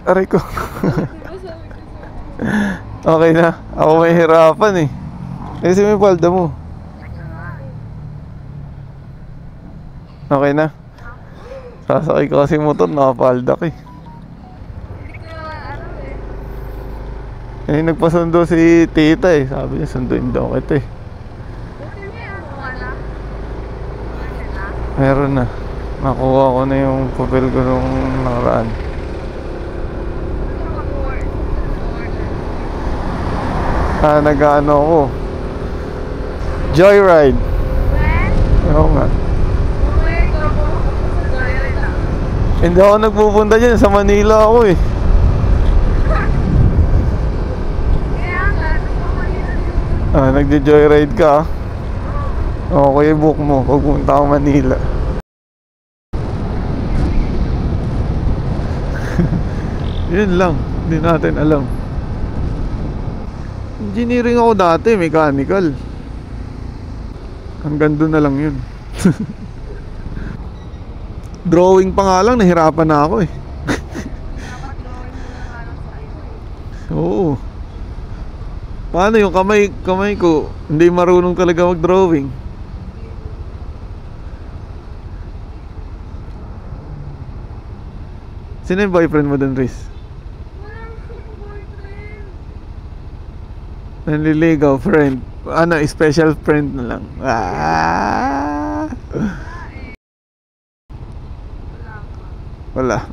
Aray ko. Okay na. Ako may hirapan eh. Kasi may palda mo. Okay na. Sasakay ko kasi motor, nakapalda ka eh. Eh, nagpasundo si tita eh. Sabi niya, sunduin daw kita eh. Meron na. Nakuha ko na yung papel ko nung nakaraan. Nag-ano ako. Joyride. Oo nga. Hindi ako nagpupunta dyan. Sa Manila ako eh. Nagjo-joyride ka. Okay, book mo. Pagpunta ako Manila. Yun lang. Hindi natin alam. Engineering ako dati, mechanical. Hanggang doon na lang yun. Drawing pa nga lang, nahirapan na ako eh. Oo. Paano yung kamay ko? Hindi marunong talaga mag-drawing. Sino yung boyfriend mo dun, Riz? Nanliligaw, friend. Ano, special friend na lang. Wala.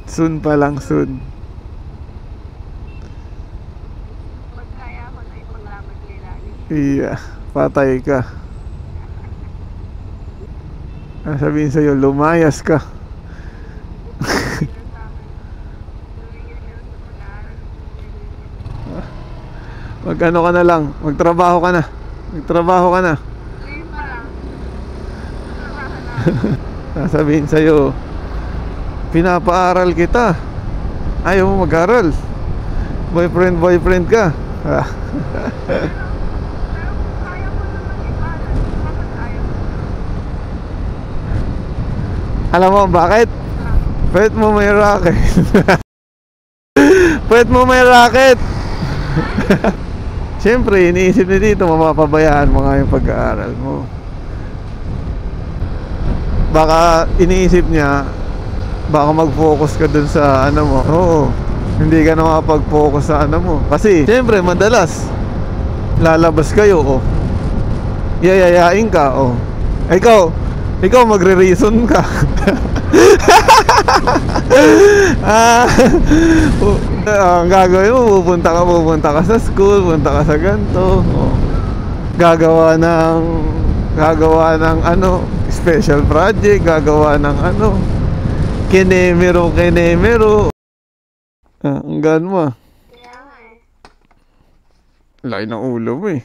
Soon pa lang, soon. Iya, patay ka. Sabihin sa'yo, lumayas ka. Mag-ano ka na lang, magtrabaho ka na. Magtrabaho ka na. Sabihin sa'yo, pinapaaral kita. Ayaw mo mag-aral. Boyfriend ka. Alam mo bakit? Pwet mo may racket. Pwet mo may racket. Siyempre, iniisip ni dito, mapapabayaan mo nga yung pag-aaral mo. Baka iniisip niya, baka mag-focus ka dun sa ano mo. Oo, hindi ka na makapag-focus sa ano mo. Kasi, siyempre, madalas lalabas kayo, oh. Yayayain ka, oh. Ikaw magre-reason ka. Ang gagawin mo, pupunta ka sa school, punta ka sa ganito, oh. Gagawa ng ano, special project, gagawa ng ano, kinemero. Ang gaan mo ah. Laki ng ulo mo eh.